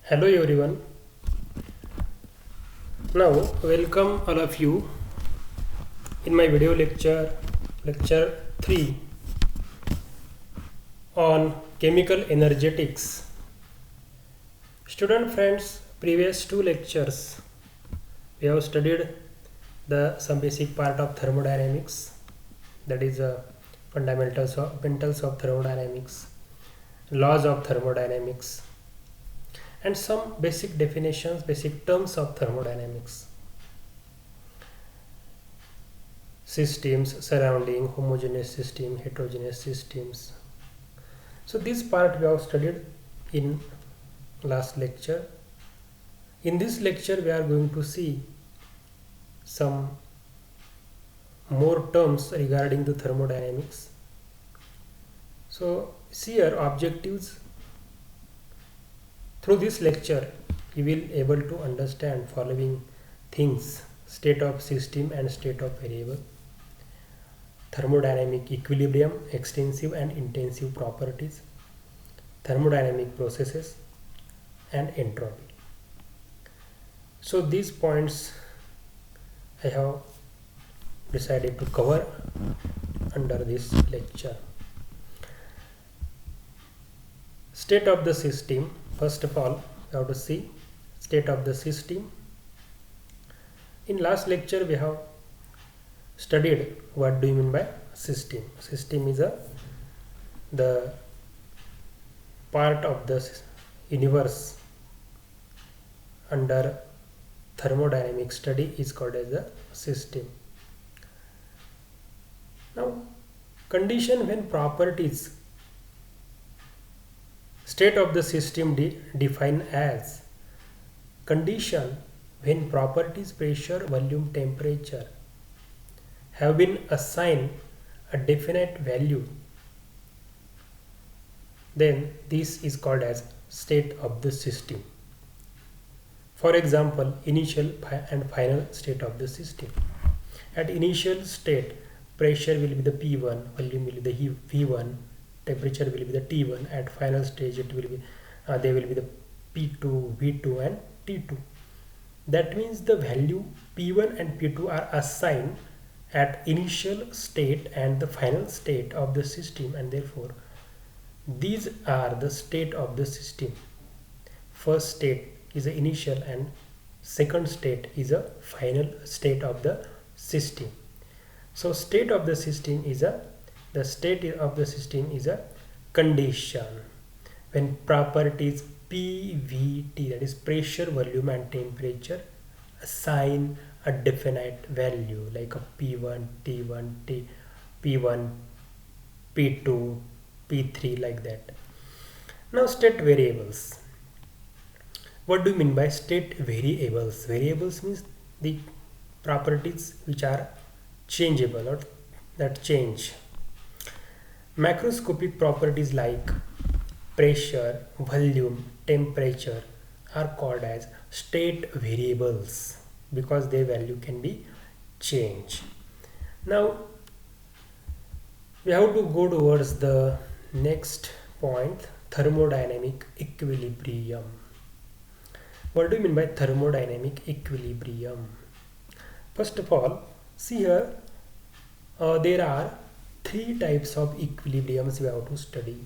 Hello everyone. Now welcome all of you in my video lecture 3 on chemical energetics. Student friends, previous two lectures we have studied the some basic part of thermodynamics, that is fundamentals of thermodynamics, laws of thermodynamics, and some basic definitions, basic terms of thermodynamics. Systems surrounding homogeneous system, heterogeneous systems. So this part we have studied in last lecture. In this lecture we are going to see some more terms regarding the thermodynamics. So see here objectives. Through this lecture you will able to understand following things: state of system and state of variable, thermodynamic equilibrium, extensive and intensive properties, thermodynamic processes, and entropy. So these points I have decided to cover under this lecture. State of the system. First of all, we have to see state of the system. In last lecture we have studied what do you mean by system. System is the part of the universe under thermodynamic study is called as a system. Now, condition when properties state of the system defined as condition when properties pressure, volume, temperature have been assigned a definite value, then this is called as state of the system. For example, initial and final state of the system. At initial state, pressure will be the P1, volume will be the V1, temperature will be the T1. At final stage it will be they will be the P2, V2 and T2. That means the value P1 and P2 are assigned at initial state and the final state of the system, and therefore these are the state of the system. First state is the initial and second state is a final state of the system. So state of the system is a condition when properties PVT, that is pressure, volume and temperature, assign a definite value like a P1, T1, P1, P2, P3, like that. Now state variables. What do you mean by state variables? Variables means the properties which are changeable or that change. Macroscopic properties like pressure, volume, temperature are called as state variables because their value can be changed. Now we have to go towards the next point, thermodynamic equilibrium. What do you mean by thermodynamic equilibrium? First of all, see here there are three types of equilibriums we have to study.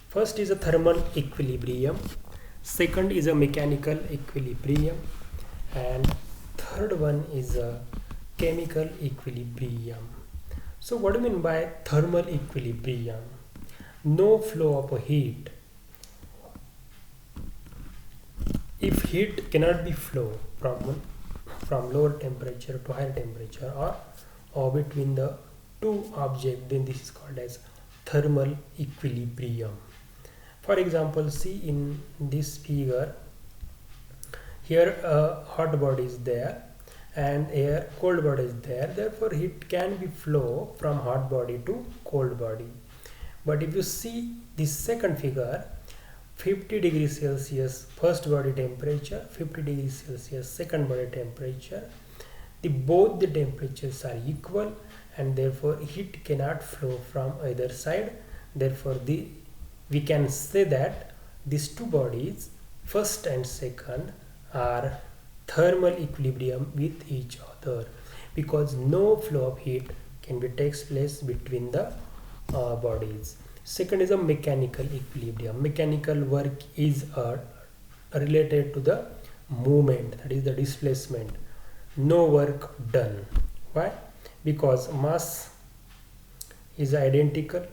First is a thermal equilibrium, second is a mechanical equilibrium, and third one is a chemical equilibrium. So what do you mean by thermal equilibrium? No flow of heat. If heat cannot be flow from lower temperature to higher temperature or between the two objects, then this is called as thermal equilibrium. For example, see in this figure, here a hot body is there and here cold body is there, therefore heat can be flow from hot body to cold body. But if you see this second figure, 50 degrees Celsius first body temperature, 50 degrees Celsius second body temperature, both the temperatures are equal and therefore heat cannot flow from either side. Therefore we can say that these two bodies first and second are thermal equilibrium with each other, because no flow of heat can be takes place between the bodies. Second is a mechanical equilibrium. Mechanical work is related to the movement, that is the displacement. No work done. Why? Because mass is identical,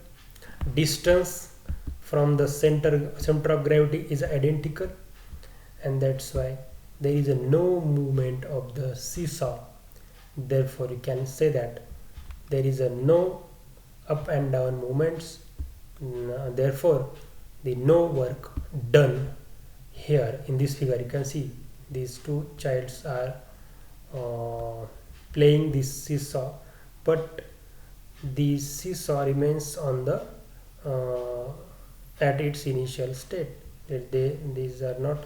distance from the center of gravity is identical, and that's why there is a no movement of the seesaw. Therefore you can say that there is a no up and down movements. Therefore the no work done. Here in this figure you can see these two childs are playing this seesaw, but the seesaw remains on the at its initial state. These are not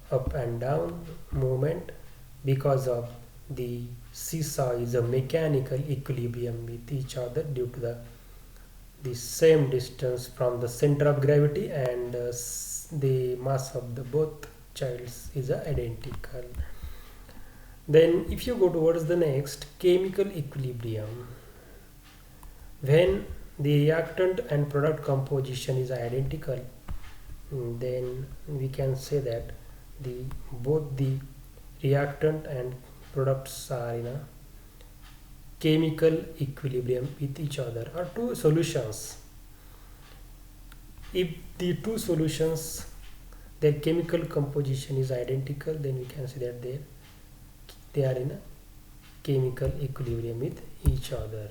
up and down movement, because of the seesaw is a mechanical equilibrium with each other due to the same distance from the center of gravity, and the mass of the both childs is identical. Then if you go towards the next, chemical equilibrium, when the reactant and product composition is identical, then we can say that both the reactant and products are in a chemical equilibrium with each other, or two solutions. If the two solutions, their chemical composition is identical, then we can say that they are in a chemical equilibrium with each other.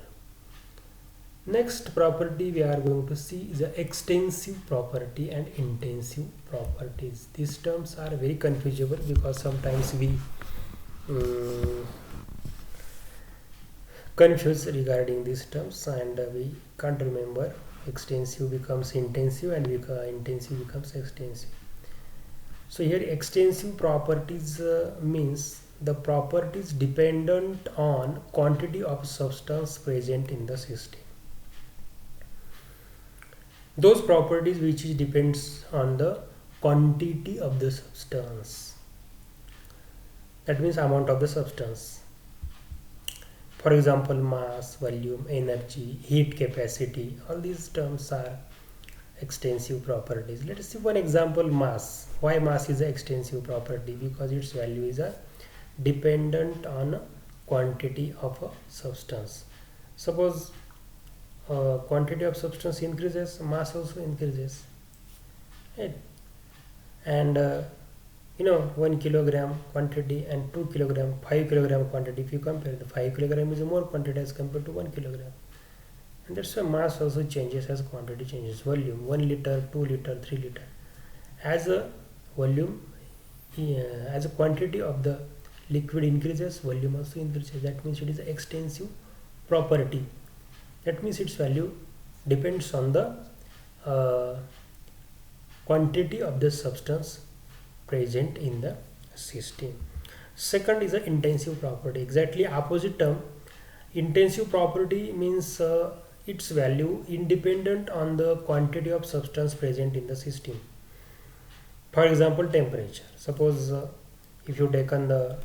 Next property we are going to see is the extensive property and intensive properties. These terms are very confusable because sometimes we confuse regarding these terms, and we can't remember. Extensive becomes intensive, and intensive becomes extensive. So here extensive properties means the properties dependent on quantity of substance present in the system. Those properties which depends on the quantity of the substance, that means amount of the substance. For example, mass, volume, energy, heat capacity, all these terms are extensive properties. Let us see one example, mass. Why mass is an extensive property? Because its value is dependent on quantity of a substance. Suppose quantity of substance increases, mass also increases, right? And 1 kilogram quantity and 2 kilogram, 5 kilogram quantity, if you compare, the 5 kilogram is more quantity as compared to 1 kilogram, and that's why mass also changes as quantity changes. Volume, 1 liter, 2 liter, 3 liter, as a volume, as a quantity of the liquid increases, volume also increases. That means it is an extensive property. That means its value depends on the quantity of the substance present in the system. Second is an intensive property. Exactly opposite term. Intensive property means its value independent on the quantity of substance present in the system. For example, temperature. Suppose if you taken the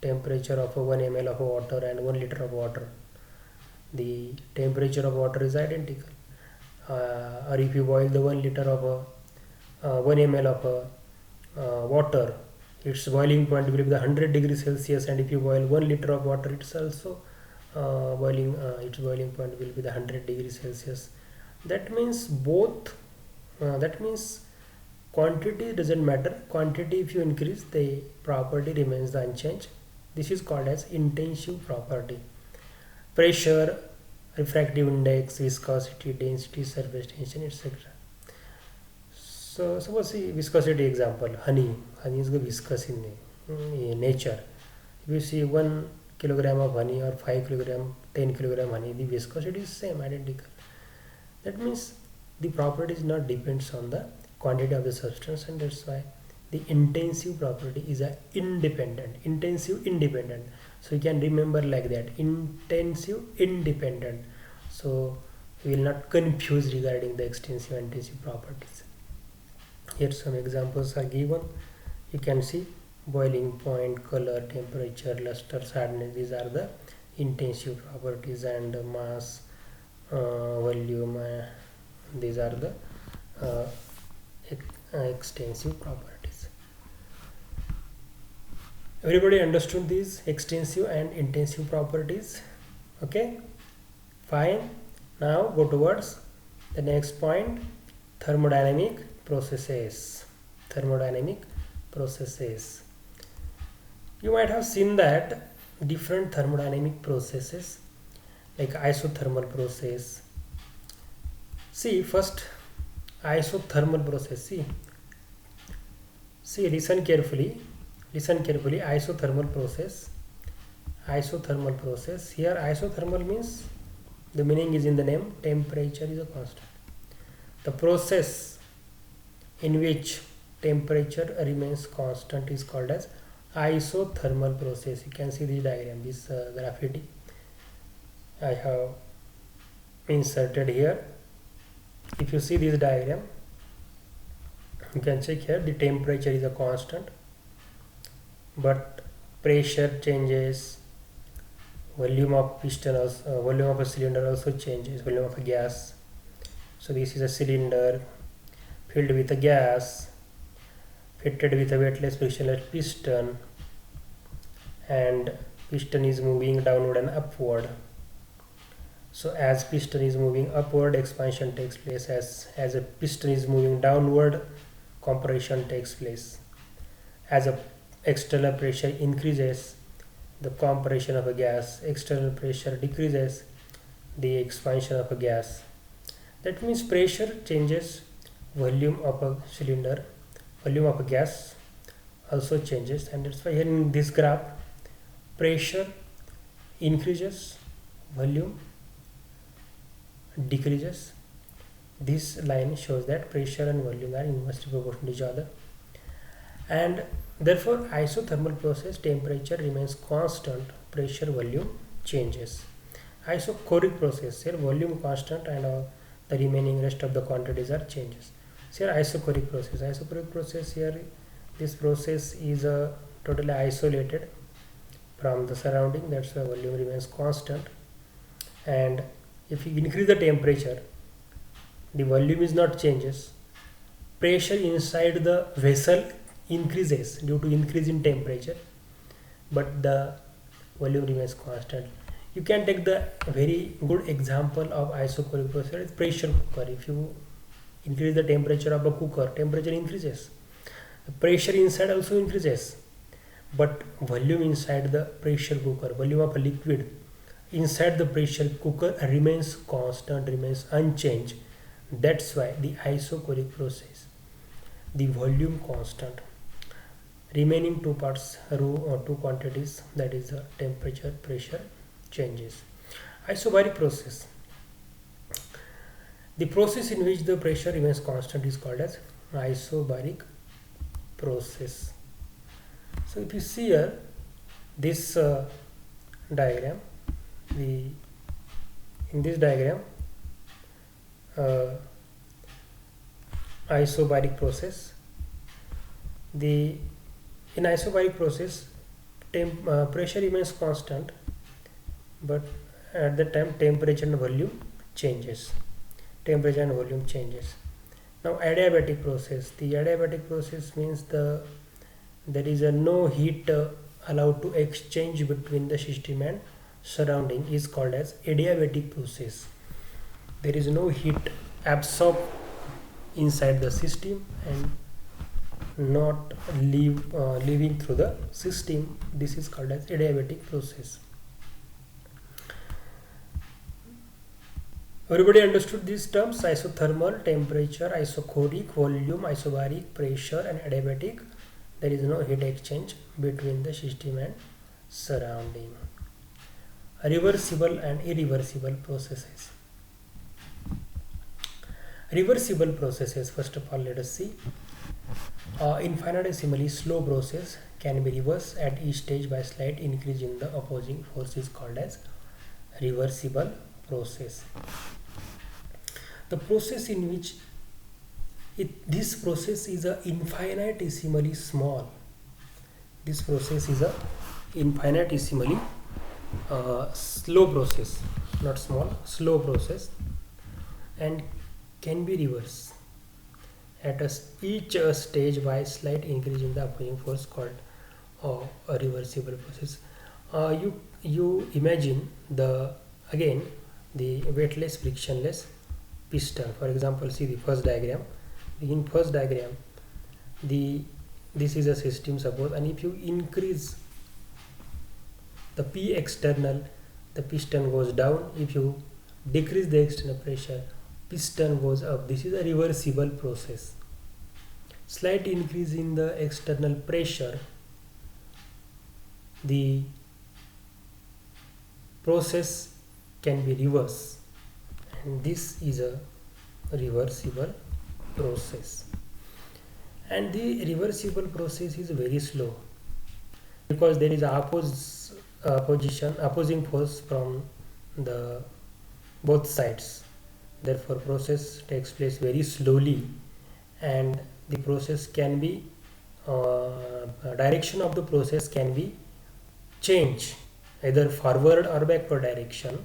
temperature of 1 ml of water and 1 liter of water, the temperature of water is identical. Or if you boil the 1 liter of 1 ml of water, its boiling point will be the 100 degrees Celsius, and if you boil 1 liter of water, it's also its boiling point will be the 100 degrees Celsius. That means quantity doesn't matter. Quantity, if you increase, the property remains unchanged. This is called as intensive property. Pressure, refractive index, viscosity, density, surface tension, etc. So suppose see viscosity example. Honey is viscous in nature. If you see 1 kilogram of honey or 5 kilogram, 10 kilogram honey, the viscosity is same, identical. That means the property is not depends on the quantity of the substance, and that's why the intensive property is a intensive independent. So you can remember like that, intensive independent. So we will not confuse regarding the extensive and intensive properties. Here some examples are given. You can see boiling point, color, temperature, luster, hardness. These are the intensive properties, and mass, volume, these are the uh, extensive properties. Everybody understood these extensive and intensive properties? Okay, fine. Now go towards the next point, thermodynamic processes. Thermodynamic processes. You might have seen that different thermodynamic processes like isothermal process. See, first isothermal process. See, listen carefully. Listen carefully. Isothermal process. Isothermal process. Here, isothermal means the meaning is in the name. Temperature is a constant. The process in which temperature remains constant is called as isothermal process. You can see this diagram, this graffiti I have inserted here. If you see this diagram, you can check here, the temperature is a constant, but pressure changes, volume of piston also, volume of a cylinder also changes, volume of a gas. So this is a cylinder filled with a gas, fitted with a weightless frictionless piston, and piston is moving downward and upward. So as piston is moving upward, expansion takes place. As a piston is moving downward, compression takes place. As a external pressure increases, the compression of a gas, external pressure decreases, the expansion of a gas. That means pressure changes, volume of a cylinder, volume of a gas also changes, and that's why here in this graph, pressure increases, volume decreases. This line shows that pressure and volume are inversely proportional to each other, and therefore isothermal process temperature remains constant, pressure volume changes. Isochoric process, here volume constant and the remaining rest of the quantities are changes. So here isochoric process here, this process is totally isolated from the surrounding, that's why volume remains constant. And if you increase the temperature, the volume is not changes, pressure inside the vessel increases due to increase in temperature, but the volume remains constant. You can take the very good example of isochoric process, pressure cooker. If you increase the temperature of a cooker, temperature increases, the pressure inside also increases, but volume inside the pressure cooker, volume of a liquid inside the pressure cooker remains constant, remains unchanged. That's why the isochoric process, the volume constant, remaining two parts, row or two quantities, that is the temperature, pressure changes. Isobaric process, the process in which the pressure remains constant is called as isobaric process. So if you see here this diagram, in this diagram, isobaric process, in isobaric process pressure remains constant, but at the time temperature and volume changes. Temperature and volume changes. Now adiabatic process, the adiabatic process means there is no heat allowed to exchange between the system and surrounding, is called as adiabatic process. There is no heat absorbed inside the system and not leaving through the system. This is called as adiabatic process. Everybody understood these terms: isothermal, temperature, isochoric, volume, isobaric, pressure, and adiabatic. There is no heat exchange between the system and surrounding. Reversible and irreversible processes. Reversible processes, first of all, let us see. Infinitesimally slow process can be reversed at each stage by slight increase in the opposing force, is called as reversible process. The process in which This process is a infinitesimally small. This process is a infinitesimally slow process, not small, slow process, and can be reversed at each stage by slight increase in the opposing force called a reversible process. You imagine again the weightless frictionless piston. For example, see the first diagram. In first diagram, this is a system, suppose, and if you increase the P external, the piston goes down. If you decrease the external pressure, piston goes up. This is a reversible process. Slight increase in the external pressure, the process can be reversed, and this is a reversible process. And the reversible process is very slow because there is opposing force from the both sides. Therefore process takes place very slowly, and the process can be direction of the process can be changed either forward or backward direction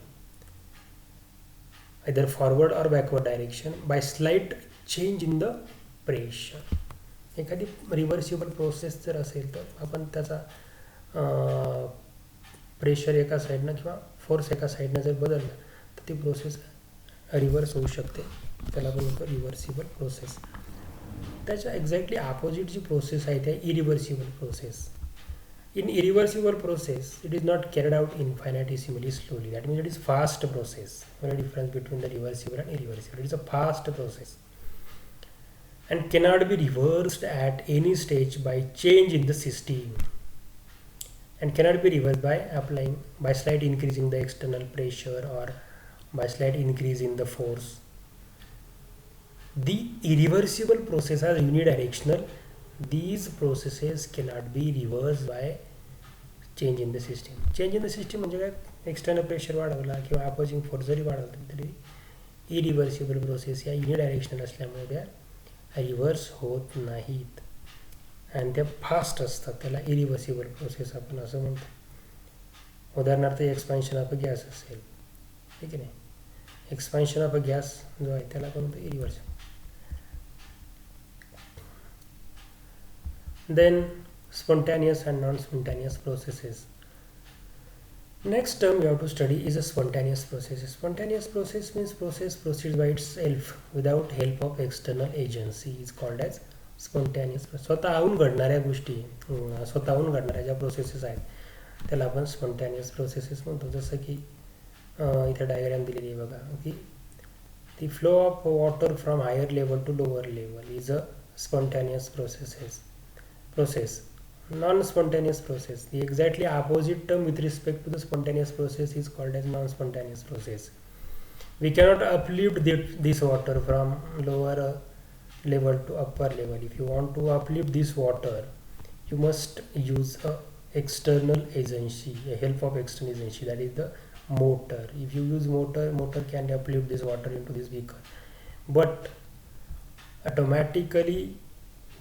by slight change in the pressure. एखादी reversible process जर असेल तर आपण त्याचा pressure एका साईडनं किंवा force एका साईडनं जर बदललं तर ती प्रोसेस रिव्हर्स होऊ शकते. त्याला आपण म्हणतो रिव्हर्सिबल प्रोसेस. त्याच्या एक्झॅक्टली अपोजिट जी प्रोसेस आहे त्या irreversible process. In irreversible process, it is not carried out infinitesimally slowly. That means it is fast process. What is the difference between the reversible and irreversible? It is a fast process and cannot be reversed at any stage by change in the system, and cannot be reversed by slight increasing the external pressure or by slight increase in the force. The irreversible process are unidirectional. These processes cannot be reversed by change in the system. Change in the system म्हणजे काय, external pressure वाढवला किंवा opposing force जरी वाढवला तरी irreversible process या unidirectional असल्यामुळे त्या reverse होत नाहीत आणि त्या फास्ट असतात. त्याला इरिव्हर्सिबल प्रोसेस आपण असं म्हणतो. उदाहरणार्थ एक्सपान्शन ऑफ अ गॅस असेल, ठीक आहे नाही, एक्सपान्शन ऑफ अ गॅस जो आहे त्याला आपण म्हणतो irreversible. Then spontaneous and non-spontaneous processes. Next term we have to study is a spontaneous process. Spontaneous process means process proceeds by itself without help of external agency is called as spontaneous process. स्वतःहून घडणाऱ्या गोष्टी, स्वतःहून घडणाऱ्या ज्या processes आहेत त्याला आपण spontaneous processes म्हणतो. जसं की इथे डायग्राम दिलेली आहे बघा की the flow of water from higher level to lower level is a spontaneous process. Non-spontaneous process, the exactly opposite term with respect to the spontaneous process is called as non-spontaneous process. We cannot uplift this water from lower level to upper level. If you want to uplift this water, you must use a external agency, a help of external agency, that is the motor. If you use motor can uplift this water into this beaker, but automatically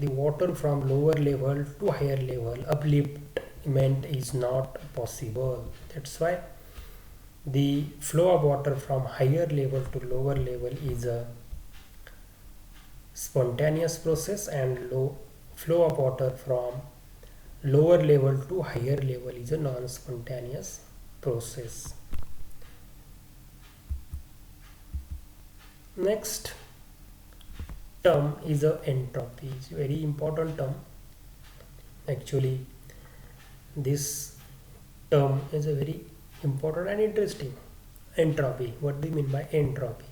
the water from lower level to higher level upliftment is not possible. That's why the flow of water from higher level to lower level is a spontaneous process, and flow of water from lower level to higher level is a non-spontaneous process. Next term is a entropy. It's a very important term. Actually this term is a very important and interesting. Entropy, what do you mean by entropy?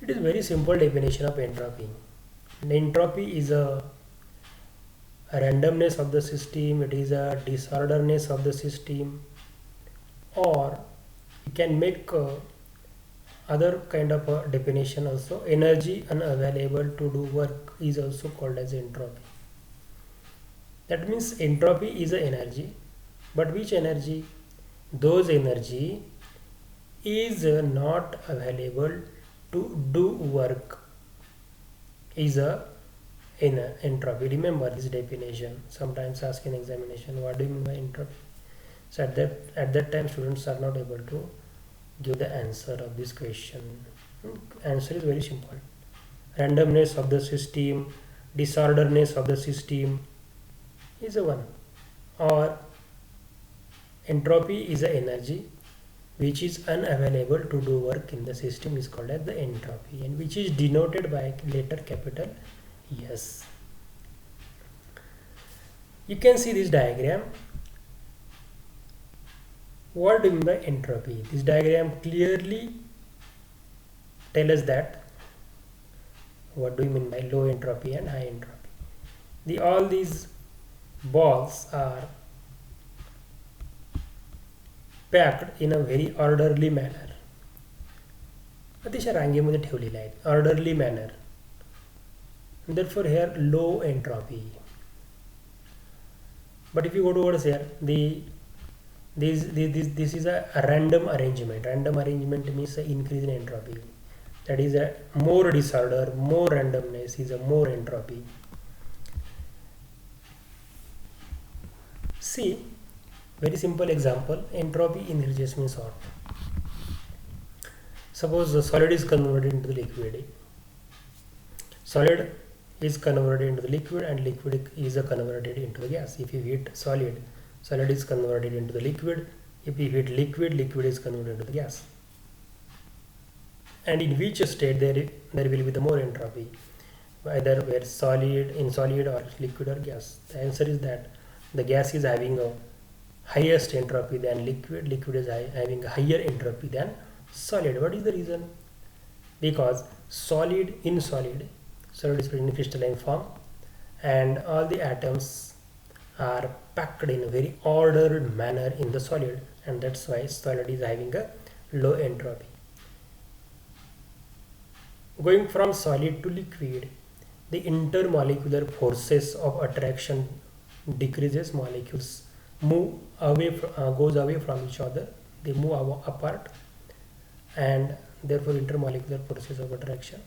It is very simple definition of entropy. Entropy is a randomness of the system, it is a disorderness of the system, or you can make other kind of a definition also. Energy unavailable to do work is also called as entropy. That means entropy is a energy, but which energy? Those energy is not available to do work is a in entropy. Remember this definition. Sometimes ask in examination, what do you mean by entropy? So at that time students are not able to give the answer of this question. Answer is very simple. Randomness of the system, disorderness of the system is a one, or entropy is a energy which is unavailable to do work in the system is called as the entropy, and which is denoted by letter capital S. You can see this diagram. What do you mean by entropy? This diagram clearly tells us that what do you mean by low entropy and high entropy. All these balls are packed in a very orderly manner. अतिशय रांगेमध्ये ठेवलेले आहेत, orderly manner. Therefore here low entropy. But if you go towards here, this is a random arrangement. Random arrangement means an increase in entropy. That is a more disorder, more randomness is a more entropy. See, very simple example. Entropy increases means what? Suppose the solid is converted into the liquid. Solid is converted into the liquid, and liquid is converted into the gas. If you heat solid, solid is converted into the liquid. If you heat liquid, liquid is converted into the gas. And in which state there will be the more entropy, either where solid, in solid, or liquid or gas? The answer is that the gas is having a highest entropy than liquid, liquid is having a higher entropy than solid. What is the reason? Because solid is present in crystalline form, and all the atoms are packed in a very ordered manner in the solid, and that's why solid is having a low entropy. Going from solid to liquid, the intermolecular forces of attraction decreases. Molecules move away goes away from each other, they move apart, and therefore intermolecular forces of attraction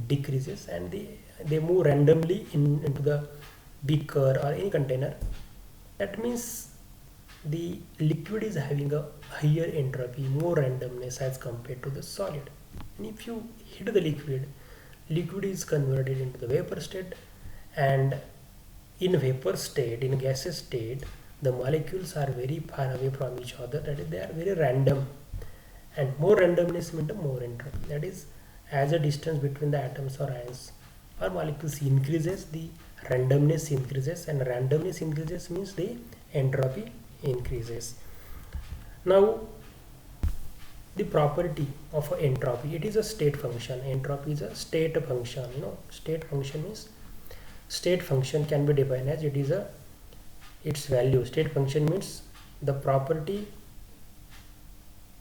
decreases, and they move randomly into the beaker or any container. That means the liquid is having a higher entropy, more randomness as compared to the solid. And if you heat the liquid, liquid is converted into the vapor state, and in vapor state, in gaseous state, the molecules are very far away from each other. That is, they are very random, and more randomness means more entropy. That is, as the distance between the atoms or ions or molecules increases, the randomness increases, and randomness increases means the entropy increases. Now, the property of entropy, it is a state function. Entropy is a state function. State function means, state function can be defined as its value. State function means the property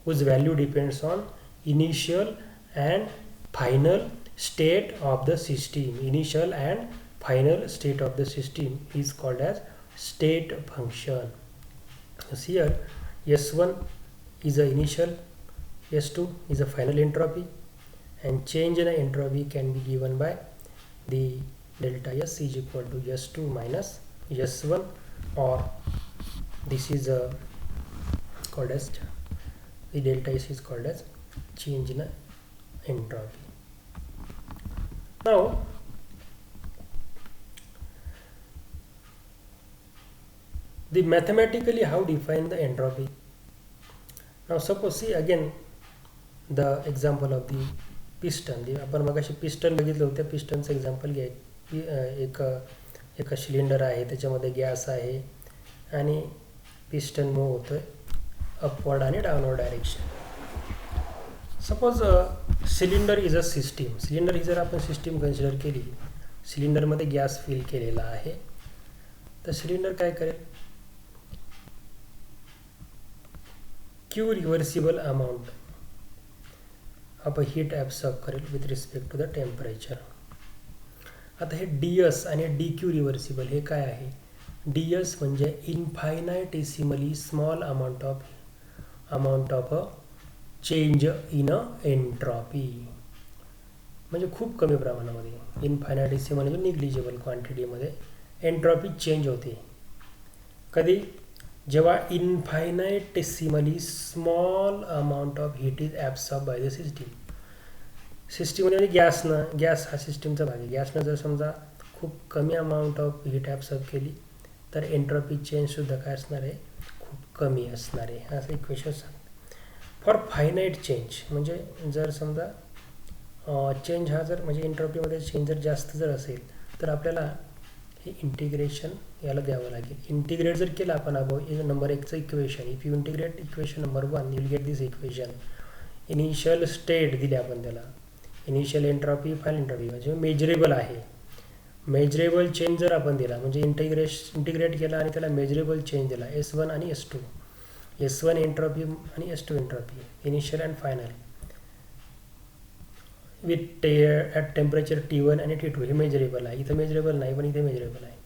whose value depends on initial and final state of the system. Initial and final state of the system is called as state function. So here S1 is the initial, S2 is a final entropy, and change in the entropy can be given by the delta S is equal to S2 minus S1, or this is called as, the delta S is called as change in the entropy. Now the mathematically how define the entropy. Now suppose, see again the example of the piston. आपण मगाशी piston बघितलं होतं. पिस्टनचं example घ्या. एक cylinder आहे, त्याच्यामध्ये gas आहे, आणि पिस्टन मूव्ह होतोय अपवर्ड आणि downward direction. Suppose cylinder is a system. Cylinder ही जर आपण सिस्टीम कन्सिडर केली, सिलेंडरमध्ये गॅस फिल केलेला आहे, तर सिलेंडर काय करेल, Q reversible amount of heat absorb करेल with respect to the temperature. आता हे ds आणि dq रिव्हर्सिबल हे काय आहे? ds म्हणजे infinitesimally small amount of a change in a entropy. म्हणजे खूप कमी प्रमाणामध्ये. इनफायनायटेसिमल म्हणजे निग्लिजिबल क्वांटिटीमध्ये एंट्रॉपी चेंज होते. कधी? जेव्हा infinitesimally small amount of heat is absorb by the system म्हणजे गॅस हा सिस्टीमचा भाग आहे. गॅसनं जर समजा खूप कमी अमाऊंट ऑफ हीट ॲब्सॉर्ब केली तर एंट्रॉपी चेंजसुद्धा काय असणार आहे? खूप कमी असणार आहे. असं इक्वेशन सांग. फॉर फायनाईट चेंज म्हणजे जर समजा चेंज हा जर म्हणजे एंट्रॉपीमध्ये चेंज जर जास्त जर असेल तर आपल्याला हे इंटिग्रेशन याला द्यावं लागेल. इंटिग्रेट जर केलं आपण नंबर 1चं equation, if you integrate equation number 1 you will get this equation. Initial state दिली आपण त्याला, इनिशियल एंट्रॉपी, फायनल एंट्रॉपी म्हणजे मेजरेबल आहे. मेजरेबल चेंज जर आपण दिला म्हणजे इंटिग्रेट केला आणि त्याला मेजरेबल चेंज दिला S1 आणि S2, S1 एंट्रॉपी आणि S2 entropy, initial and final with at temperature T1 आणि T2. हे मेजरेबल आहे. इथं मेजरेबल नाही पण इथे मेजरेबल आहे.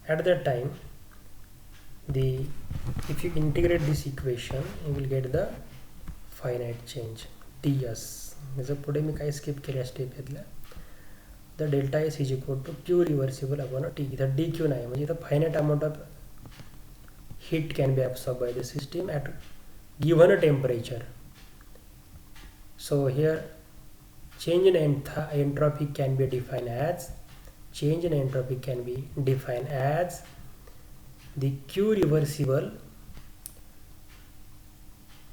At that time if you integrate this equation you will get the finite change TS. जर पुढे मी काही स्किप केल्या स्टेप घेतल्या, the delta S is equal to q reversible upon T. इथं डी क्यू नाही म्हणजे इथं finite amount of heat can be absorbed by the system at given a temperature. So here change in entropy can be defined as the Q reversible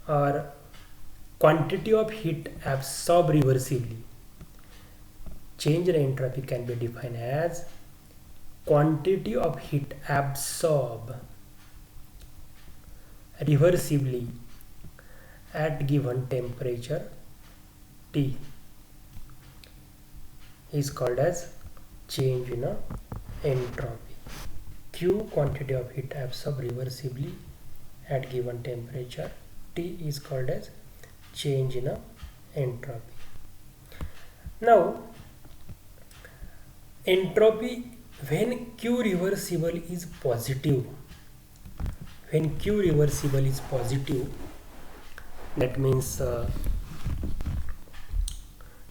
or quantity of heat absorbed reversibly. Change in entropy can be defined as quantity of heat absorbed reversibly at given temperature T is called as change in entropy. Q, quantity of heat absorbed reversibly at given temperature T, is called as change in entropy. Now entropy when Q reversible is positive, that means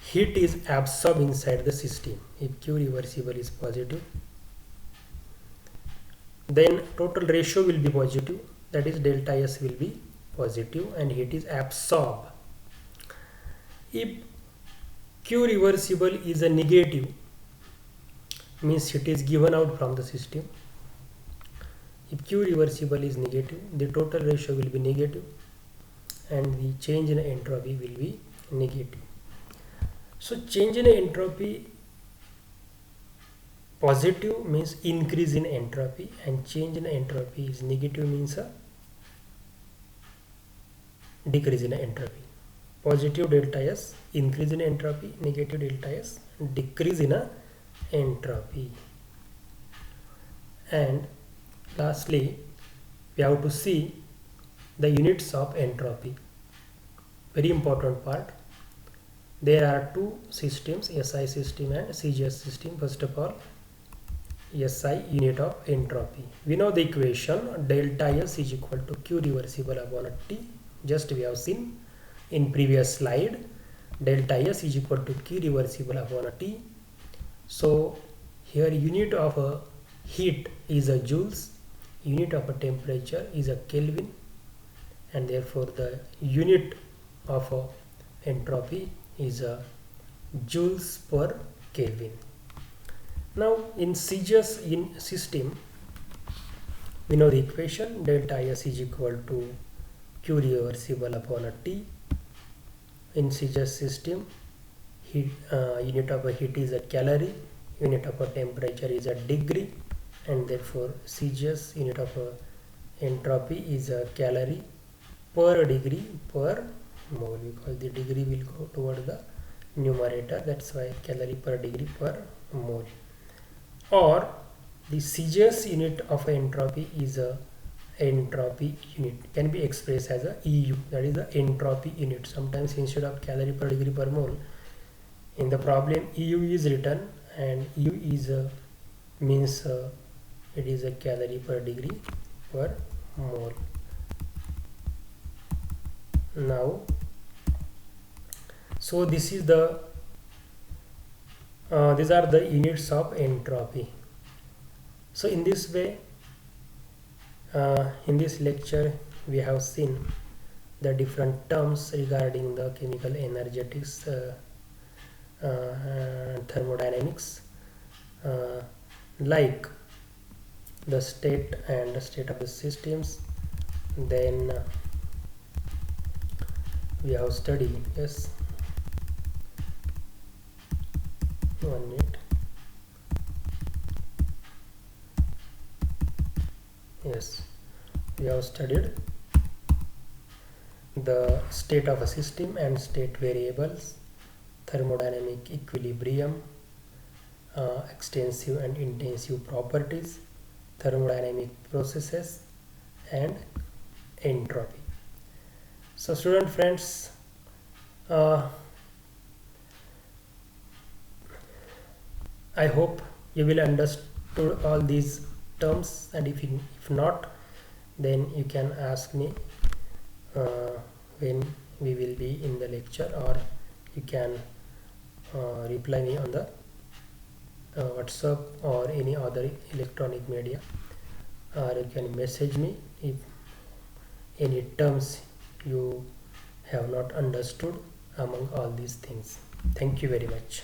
heat is absorbed inside the system. If Q reversible is positive, then total ratio will be positive, that is delta S will be positive and heat is absorbed. If Q reversible is a negative, means heat is given out from the system. If Q reversible is negative, the total ratio will be negative and the change in entropy will be negative. So change in entropy positive means increase in entropy, and change in entropy is negative means a decrease in entropy. Positive delta S increase in entropy, negative delta S decrease in entropy. And lastly we have to see the units of entropy. Very important part. There are two systems, SI system and CGS system. First of all, SI, unit of entropy. We know the equation delta S is equal to Q reversible upon T. Just we have seen in previous slide. Delta S is equal to Q reversible upon T. So here unit of heat is a joules, unit of temperature is a Kelvin, and therefore the unit of entropy is a joules per Kelvin. Now in CGS system, we know the equation delta S is equal to Q reversible upon T. In CGS system, heat, unit of heat is a calorie, unit of temperature is a degree, and therefore CGS unit of entropy is a calorie per degree per mole, because the degree will go toward the numerator, that's why calorie per degree per mole. Or the CGS unit of entropy is a entropy unit, can be expressed as a EU, that is the entropy unit. Sometimes instead of calorie per degree per mole in the problem EU is written, and EU is means it is a calorie per degree per mole. Now so this is the These are the units of entropy. So in this way, in this lecture we have seen the different terms regarding the chemical energetics, and thermodynamics, uh, like the state and the state of the systems. Then we have studied, yes, 1 minute, yes, we have studied the state of a system and state variables, thermodynamic equilibrium, extensive and intensive properties, thermodynamic processes, and entropy. So student friends, uh, I hope you will understood all these terms, and if not, then you can ask me when we will be in the lecture, or you can reply me on the WhatsApp or any other electronic media, or you can message me if any terms you have not understood among all these things. Thank you very much.